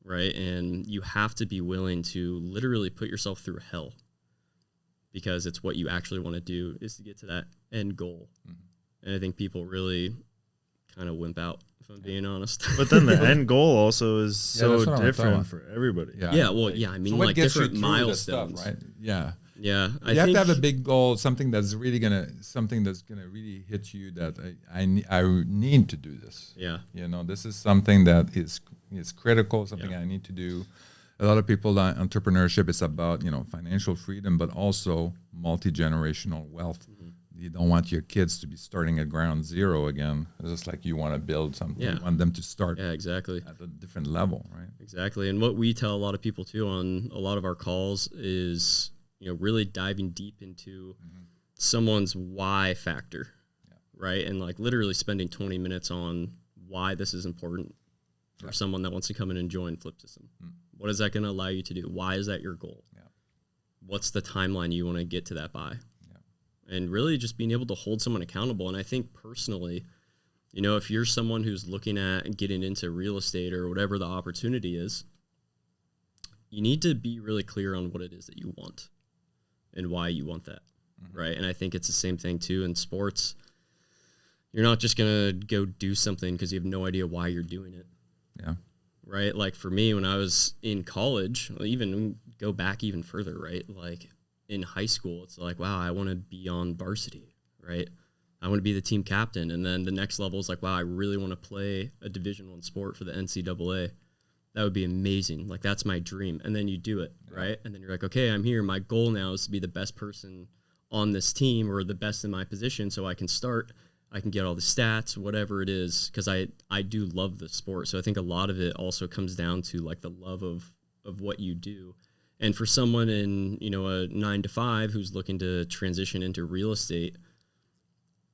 [SPEAKER 1] Right? And you have to be willing to literally put yourself through hell, because it's what you actually want to do is to get to that end goal. And I think people really kind of wimp out, if I'm being honest.
[SPEAKER 3] But then the end goal also is so different for everybody.
[SPEAKER 1] Yeah. Well, I mean,
[SPEAKER 2] so
[SPEAKER 1] like different milestones.
[SPEAKER 2] Stuff, right? Yeah.
[SPEAKER 1] Yeah.
[SPEAKER 2] You have to have a big goal, something that's really gonna really hit you, that I need to do this.
[SPEAKER 1] Yeah.
[SPEAKER 2] You know, this is something that is critical, something I need to do. A lot of people, entrepreneurship is about, you know, financial freedom, but also multi-generational wealth. You don't want your kids to be starting at ground zero again. It's just like you want to build something. You want them to start
[SPEAKER 1] exactly
[SPEAKER 2] at a different level, right?
[SPEAKER 1] Exactly. And what we tell a lot of people too on a lot of our calls is, you know, really diving deep into someone's why factor, right? And like literally spending 20 minutes on why this is important for someone that wants to come in and join FlipSystem. What is that going to allow you to do? Why is that your goal? What's the timeline you want to get to that by? And really just being able to hold someone accountable. And I think personally, you know, if you're someone who's looking at getting into real estate or whatever the opportunity is, you need to be really clear on what it is that you want and why you want that, right? And I think it's the same thing too in sports. You're not just going to go do something because you have no idea why you're doing it.
[SPEAKER 2] Yeah.
[SPEAKER 1] Right? Like for me, when I was in college, even go back even further, right? Like in high school, it's like, wow, I want to be on varsity, right? I want to be the team captain. And then the next level is like, wow, I really want to play a Division I sport for the NCAA. That would be amazing. Like, that's my dream. And then you do it, right? And then you're like, okay, I'm here. My goal now is to be the best person on this team or the best in my position so I can start. I can get all the stats, whatever it is, because I do love the sport. So I think a lot of it also comes down to, like, the love of what you do. And for someone in, you know, a 9-to-5 who's looking to transition into real estate,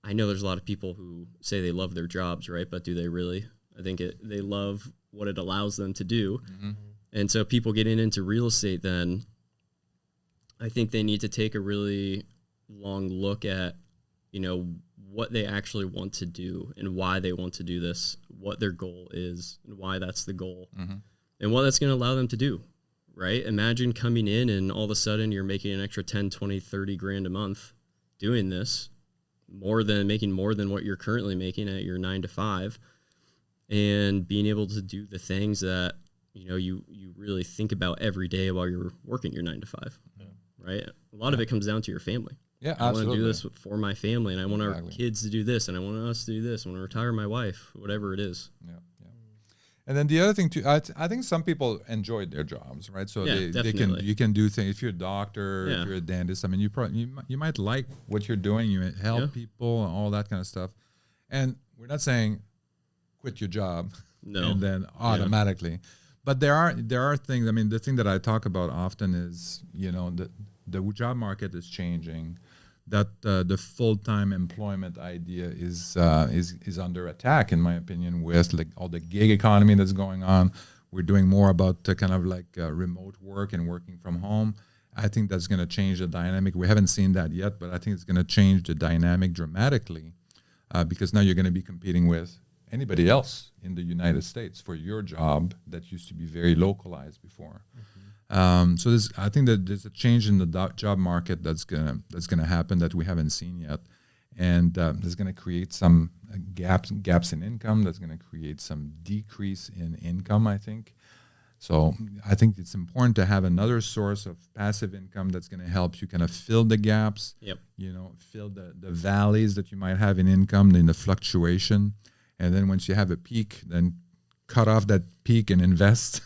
[SPEAKER 1] I know there's a lot of people who say they love their jobs, right? But do they really? I think they love what it allows them to do. And so people getting into real estate, then I think they need to take a really long look at, you know, what they actually want to do and why they want to do this, what their goal is and why that's the goal, and what that's going to allow them to do. Right? Imagine coming in and all of a sudden you're making an extra 10, 20, 30 grand a month doing this, making more than what you're currently making at your 9-to-5, and being able to do the things that, you know, you really think about every day while you're working your 9-to-5. Right? A lot of it comes down to your family.
[SPEAKER 2] Yeah,
[SPEAKER 1] I want to do this for my family, and I want
[SPEAKER 2] Exactly.
[SPEAKER 1] our kids to do this, and I want us to do this. I want to retire my wife, whatever it is.
[SPEAKER 2] Yeah. And then the other thing too, I think some people enjoy their jobs, right? So you can do things. If you're a doctor, if you're a dentist, I mean, you might like what you're doing. You might help people and all that kind of stuff. And we're not saying quit your job and then automatically, but there are things. I mean, the thing that I talk about often is, you know, the job market is changing. That the full-time employment idea is under attack, in my opinion, with like all the gig economy that's going on. We're doing more about kind of like remote work and working from home. I think that's going to change the dynamic. We haven't seen that yet, but I think it's going to change the dynamic dramatically because now you're going to be competing with anybody else in the United States for your job that used to be very localized before. So I think that there's a change in the job market that's gonna happen that we haven't seen yet, and there's gonna create some gaps in income. That's gonna create some decrease in income, I think. So I think it's important to have another source of passive income that's going to help you kind of fill the gaps, fill the valleys that you might have in income, in the fluctuation. And then once you have a peak, then cut off that peak and invest,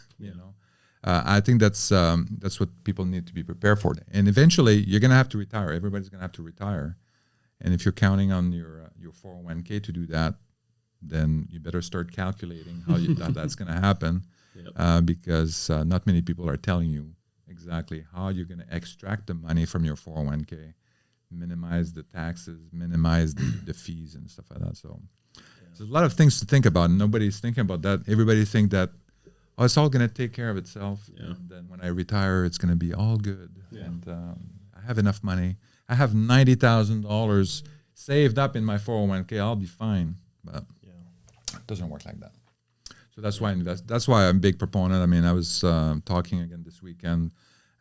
[SPEAKER 2] I think that's what people need to be prepared for. And eventually you're going to have to retire. Everybody's going to have to retire. And if you're counting on your 401k to do that, then you better start calculating how that's going to happen. Because not many people are telling you exactly how you're going to extract the money from your 401k, minimize the taxes, minimize the fees and stuff like that. So there's a lot of things to think about. And nobody's thinking about that. Everybody think that, it's all going to take care of itself. Yeah. And then when I retire, it's going to be all good. Yeah. And I have enough money. I have $90,000 saved up in my 401k. I'll be fine. But it doesn't work like that. So that's why that's why I'm a big proponent. I mean, I was talking again this weekend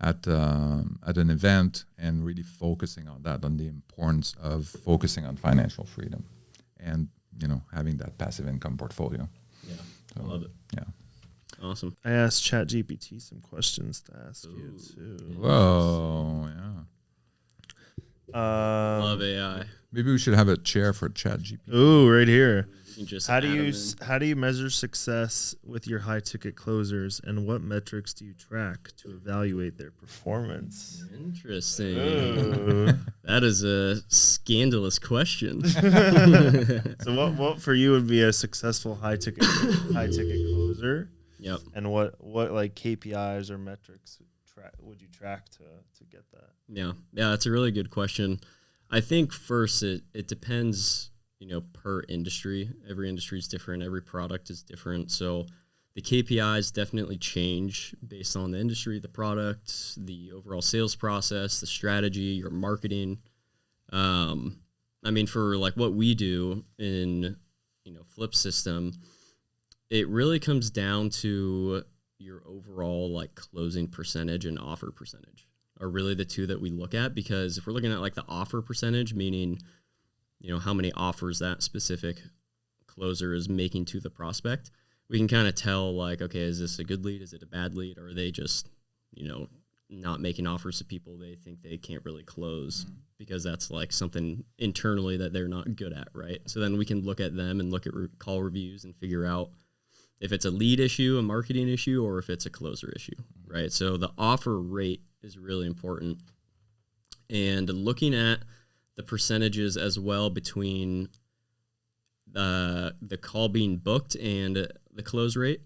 [SPEAKER 2] at an event and really focusing on that, on the importance of focusing on financial freedom and, having that passive income portfolio.
[SPEAKER 1] Yeah, so, I love it.
[SPEAKER 2] Yeah.
[SPEAKER 1] Awesome.
[SPEAKER 3] I asked ChatGPT some questions to ask you too.
[SPEAKER 2] Whoa, yeah.
[SPEAKER 1] Love AI.
[SPEAKER 2] Maybe we should have a chair for ChatGPT.
[SPEAKER 3] Ooh, right here.
[SPEAKER 1] How
[SPEAKER 3] do you measure success with your high ticket closers, and what metrics do you track to evaluate their performance?
[SPEAKER 1] Interesting.
[SPEAKER 3] Ooh.
[SPEAKER 1] That is a scandalous question.
[SPEAKER 3] So what for you would be a successful high ticket closer?
[SPEAKER 1] Yep.
[SPEAKER 3] And what like KPIs or metrics would you track to get that?
[SPEAKER 1] Yeah, that's a really good question. I think first it depends, per industry. Every industry is different. Every product is different. So the KPIs definitely change based on the industry, the product, the overall sales process, the strategy, your marketing. For like what we do in, FlipSystem, it really comes down to your overall like closing percentage and offer percentage are really the two that we look at, because if we're looking at like the offer percentage, meaning how many offers that specific closer is making to the prospect, we can kind of tell like, okay, is this a good lead? Is it a bad lead? Or are they just, not making offers to people they think they can't really close because that's like something internally that they're not good at, right? So then we can look at them and look at call reviews and figure out if it's a lead issue, a marketing issue, or if it's a closer issue, right? So the offer rate is really important. And looking at the percentages as well between the call being booked and the close rate,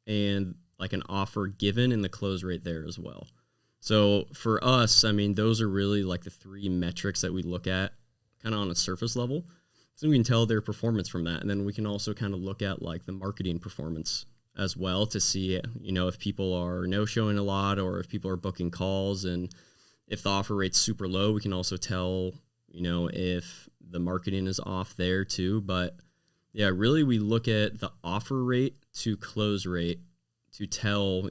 [SPEAKER 1] and like an offer given and the close rate there as well. So for us, those are really like the three metrics that we look at kind of on a surface level. So we can tell their performance from that. And then we can also kind of look at like the marketing performance as well to see, if people are no-showing a lot or if people are booking calls. And if the offer rate's super low, we can also tell, if the marketing is off there too. But yeah, really we look at the offer rate to close rate to tell,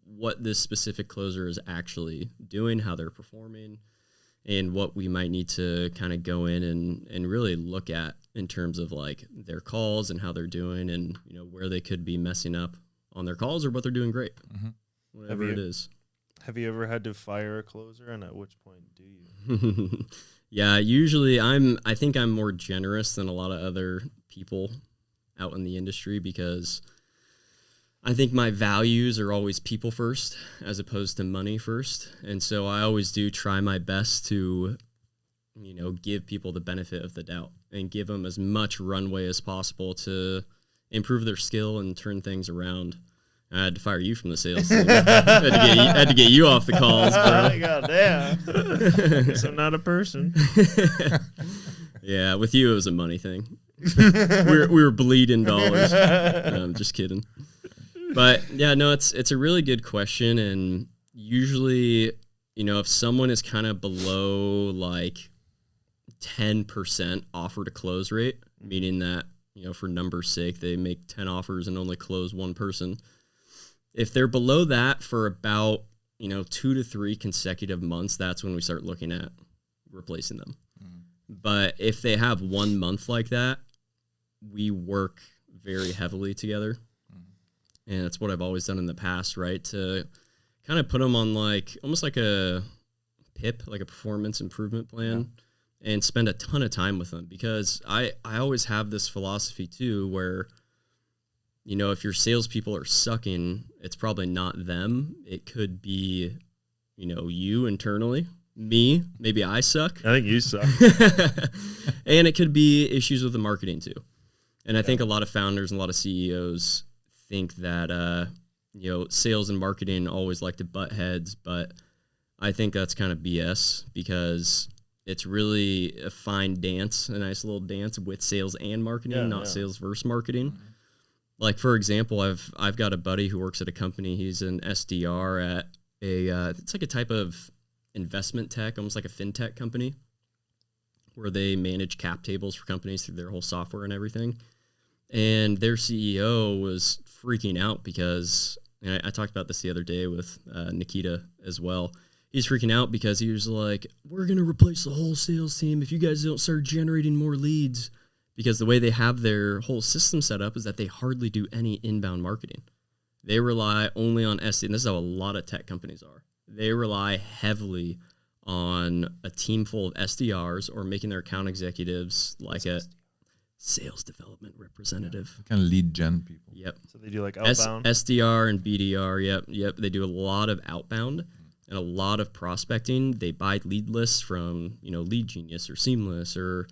[SPEAKER 1] what this specific closer is actually doing, how they're performing, and what we might need to kind of go in and really look at in terms of like their calls and how they're doing, and where they could be messing up on their calls or what they're doing great, whatever it is.
[SPEAKER 3] Have you ever had to fire a closer, and at which point do you?
[SPEAKER 1] Yeah, usually I think I'm more generous than a lot of other people out in the industry, because I think my values are always people first as opposed to money first. And so I always do try my best to, give people the benefit of the doubt and give them as much runway as possible to improve their skill and turn things around. I had to fire you from the sales team. I had to get you off the calls, bro.
[SPEAKER 3] God damn. Guess I'm not a person.
[SPEAKER 1] Yeah, with you it was a money thing. we were bleeding dollars. No, I'm just kidding. But yeah, no, it's a really good question, and usually, if someone is kind of below like 10% offer to close rate, meaning that, for number's sake, they make 10 offers and only close one person. If they're below that for about, 2 to 3 consecutive months, that's when we start looking at replacing them. But if they have 1 month like that, we work very heavily together. And that's what I've always done in the past, right? To kind of put them on like almost like a PIP, like a performance improvement plan, and spend a ton of time with them, because I always have this philosophy too, where, if your salespeople are sucking, it's probably not them. It could be, you internally, me, maybe I suck.
[SPEAKER 3] I think you suck.
[SPEAKER 1] And it could be issues with the marketing too. And I think a lot of founders and a lot of CEOs think that, sales and marketing always like to butt heads, but I think that's kind of BS, because it's really a fine dance, a nice little dance with sales and marketing, not sales versus marketing. Like, for example, I've got a buddy who works at a company. He's an SDR at it's like a type of investment tech, almost like a fintech company, where they manage cap tables for companies through their whole software and everything. And their CEO was freaking out because, and I talked about this the other day with Nikita as well. He's freaking out because he was like, we're going to replace the whole sales team if you guys don't start generating more leads. Because the way they have their whole system set up is that they hardly do any inbound marketing. They rely only on SDR, and this is how a lot of tech companies are. They rely heavily on a team full of SDRs, or making their account executives like a sales development representative.
[SPEAKER 2] Kind of lead gen people.
[SPEAKER 1] Yep.
[SPEAKER 3] So they do like outbound?
[SPEAKER 1] SDR and BDR, yep. They do a lot of outbound and a lot of prospecting. They buy lead lists from, Lead Genius or Seamless or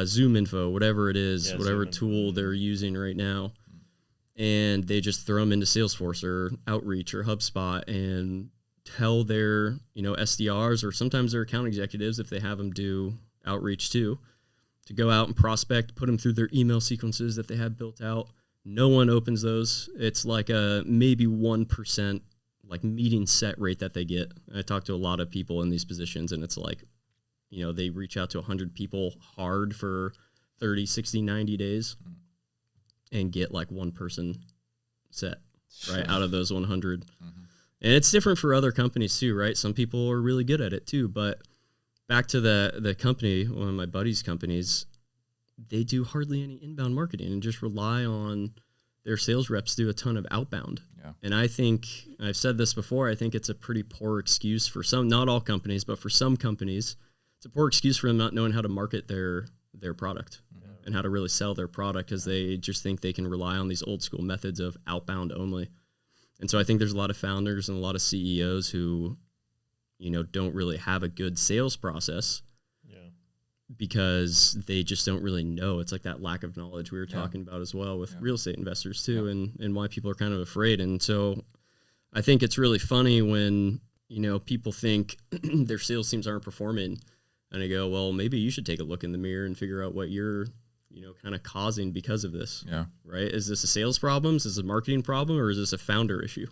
[SPEAKER 1] Zoom Info, whatever it is, whatever tool they're using right now. And they just throw them into Salesforce or Outreach or HubSpot and tell their, SDRs, or sometimes their account executives, if they have them do outreach too, to go out and prospect, put them through their email sequences that they have built out. No one opens those. It's like a maybe 1% like meeting set rate that they get. I talk to a lot of people in these positions, and it's like, they reach out to 100 people hard for 30, 60, 90 days and get like one person set, right, out of those 100. And it's different for other companies too, right? Some people are really good at it too, but back to the company, one of my buddy's companies, they do hardly any inbound marketing and just rely on their sales reps do a ton of outbound. Yeah. And I think, I've said this before, I think it's a pretty poor excuse for some, not all companies, but for some companies, it's a poor excuse for them not knowing how to market their product and how to really sell their product, because they just think they can rely on these old school methods of outbound only. And so I think there's a lot of founders and a lot of CEOs who, don't really have a good sales process because they just don't really know. It's like that lack of knowledge we were talking about as well with real estate investors too, and why people are kind of afraid. And so I think it's really funny when, people think their sales teams aren't performing, and I go, well, maybe you should take a look in the mirror and figure out what you're, kind of causing because of this. Yeah. Right? Is this a sales problem? Is this a marketing problem? Or is this a founder issue?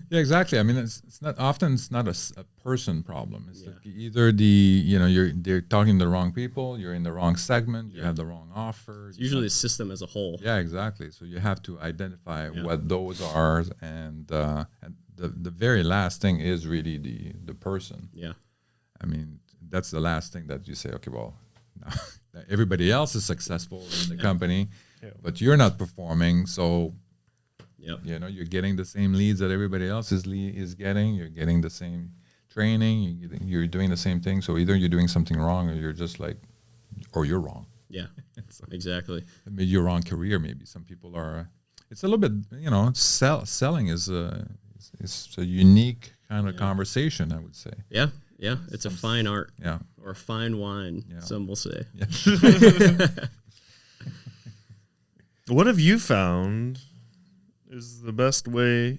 [SPEAKER 2] Yeah, exactly. I mean, it's not a person problem. It's like either they're talking to the wrong people, you're in the wrong segment, you have the wrong offer.
[SPEAKER 1] It's usually a system as a whole.
[SPEAKER 2] Yeah, exactly. So you have to identify what those are, and the very last thing is really the person. Yeah. I mean, that's the last thing that you say, okay, well, everybody else is successful in the company, but you're not performing. So, you're getting the same leads that everybody else is getting. You're getting the same training. You're doing the same thing. So either you're doing something wrong, or you're just like, or you're wrong.
[SPEAKER 1] Yeah, so, exactly.
[SPEAKER 2] Maybe your wrong career. Maybe some people are. It's a little bit, selling is a unique kind of conversation, I would say.
[SPEAKER 1] Yeah. Yeah, it's a fine art. Yeah. Or a fine wine, some will say. Yeah.
[SPEAKER 3] What have you found is the best way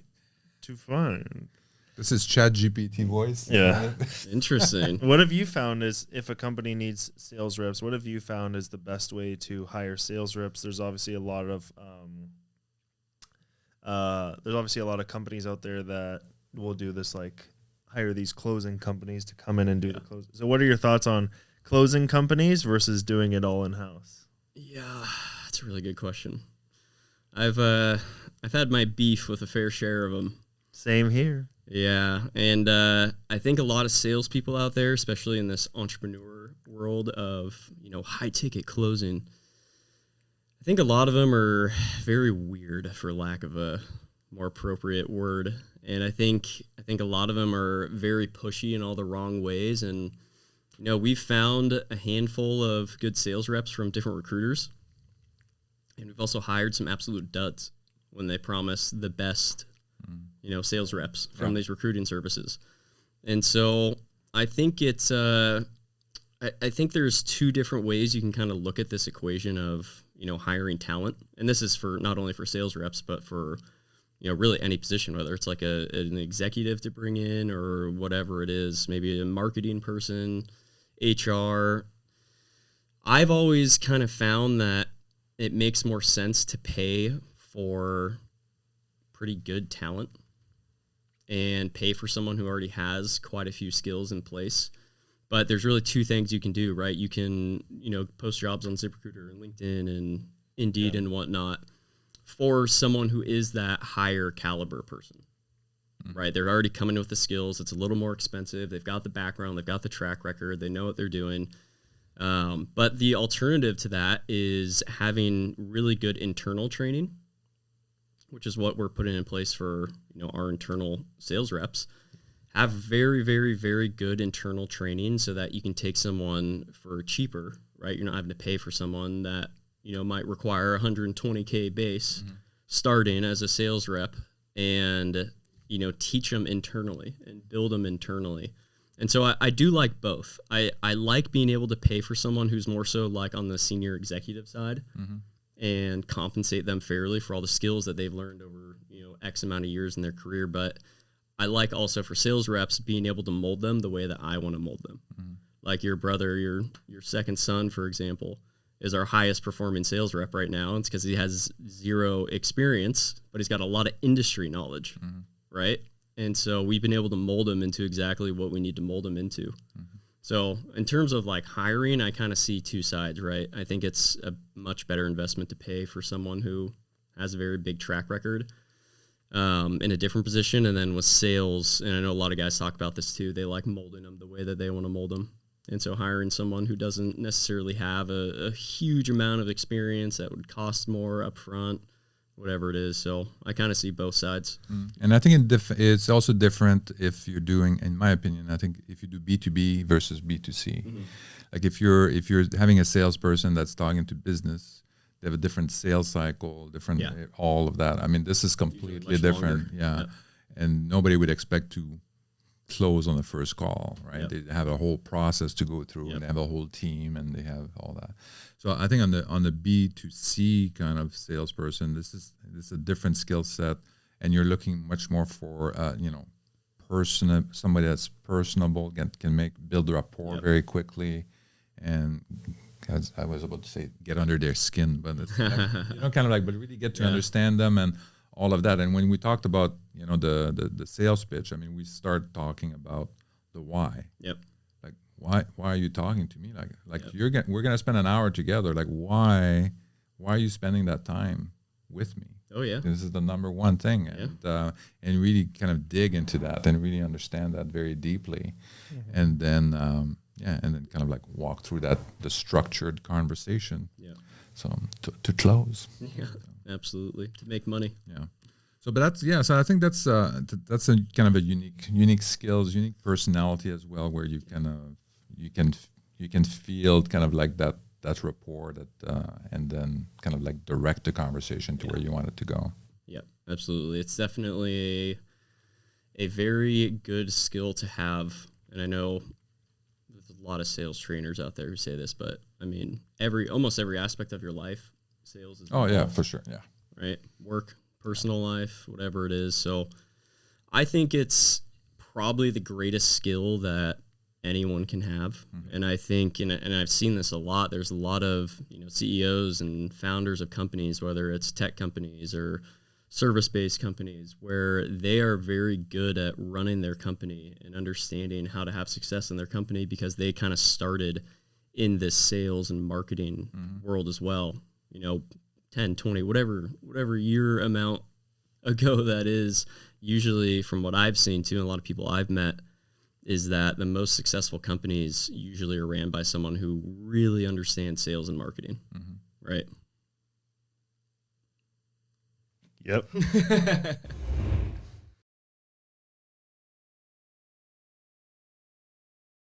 [SPEAKER 3] to find?
[SPEAKER 2] This is ChatGPT voice.
[SPEAKER 3] Yeah.
[SPEAKER 1] Interesting.
[SPEAKER 3] What have you found is, if a company needs sales reps, what have you found is the best way to hire sales reps? There's obviously a lot of companies out there that will do this like hire these closing companies to come in and do the closing. So what are your thoughts on closing companies versus doing it all in-house?
[SPEAKER 1] Yeah, that's a really good question. I've had my beef with a fair share of them.
[SPEAKER 3] Same here.
[SPEAKER 1] Yeah, and I think a lot of salespeople out there, especially in this entrepreneur world of high ticket closing, I think a lot of them are very weird, for lack of a more appropriate word. And I think a lot of them are very pushy in all the wrong ways. And we've found a handful of good sales reps from different recruiters, and we've also hired some absolute duds when they promise the best sales reps from these recruiting services. And so I think it's I think there's two different ways you can kind of look at this equation of hiring talent. And this is for not only for sales reps, but for really any position, whether it's like an executive to bring in or whatever it is, maybe a marketing person, HR. I've always kind of found that it makes more sense to pay for pretty good talent and pay for someone who already has quite a few skills in place. But there's really two things you can do, right? You can, post jobs on ZipRecruiter and LinkedIn and Indeed and whatnot for someone who is that higher caliber person, right? They're already coming with the skills. It's a little more expensive. They've got the background. They've got the track record. They know what they're doing. But the alternative to that is having really good internal training, which is what we're putting in place for our internal sales reps. Have very, very, very good internal training so that you can take someone for cheaper, right? You're not having to pay for someone that might require 120K base starting as a sales rep, and teach them internally and build them internally. And so I do like both. I like being able to pay for someone who's more so like on the senior executive side and compensate them fairly for all the skills that they've learned over, X amount of years in their career. But I like also for sales reps being able to mold them the way that I want to mold them. Like your brother, your second son, for example, is our highest performing sales rep right now. It's because he has zero experience, but he's got a lot of industry knowledge, right? And so we've been able to mold him into exactly what we need to mold him into. So in terms of like hiring, I kind of see two sides, right? I think it's a much better investment to pay for someone who has a very big track record in a different position. And then with sales, and I know a lot of guys talk about this too, they like molding them the way that they want to mold them. And so hiring someone who doesn't necessarily have a huge amount of experience that would cost more upfront, whatever it is. So I kind of see both sides.
[SPEAKER 2] And I think it's also different if you're doing, in my opinion, I think if you do B2B versus B2C. Like if you're having a salesperson that's talking to business, they have a different sales cycle, different all of that. I mean, this is completely different. And nobody would expect to close on the first call, right? They have a whole process to go through, and they have a whole team, and they have all that. So I think on the B2C kind of salesperson, this is a different skill set, and you're looking much more for somebody that's personable, can build rapport very quickly, and as I was about to say, get under their skin, but it's like, but really get to understand them and all of that. And when we talked about the sales pitch, I mean, we start talking about the why. Like why are you talking to me? Like we're gonna spend an hour together. Like why are you spending that time with me? This is the number one thing, and really kind of dig into that and really understand that very deeply, and then and then kind of like walk through the structured conversation. So to close.
[SPEAKER 1] Absolutely, to make money.
[SPEAKER 2] So, but that's so I think that's a kind of a unique skills, unique personality as well, where you can feel kind of like that rapport and then kind of like direct the conversation to where you want it to go.
[SPEAKER 1] Absolutely. It's definitely a very good skill to have, and I know there's a lot of sales trainers out there who say this, but I mean almost every aspect of your life, sales is involved,
[SPEAKER 2] for sure,
[SPEAKER 1] right? Work, personal life, whatever it is. So I think it's probably the greatest skill that anyone can have. And I think, and I've seen this a lot, there's a lot of CEOs and founders of companies, whether it's tech companies or service-based companies where they are very good at running their company and understanding how to have success in their company because they kind of started in this sales and marketing world as well. 10, 20, whatever year amount ago that is. Usually from what I've seen too, and a lot of people I've met, is that the most successful companies usually are ran by someone who really understands sales and marketing, right?
[SPEAKER 3] Yep.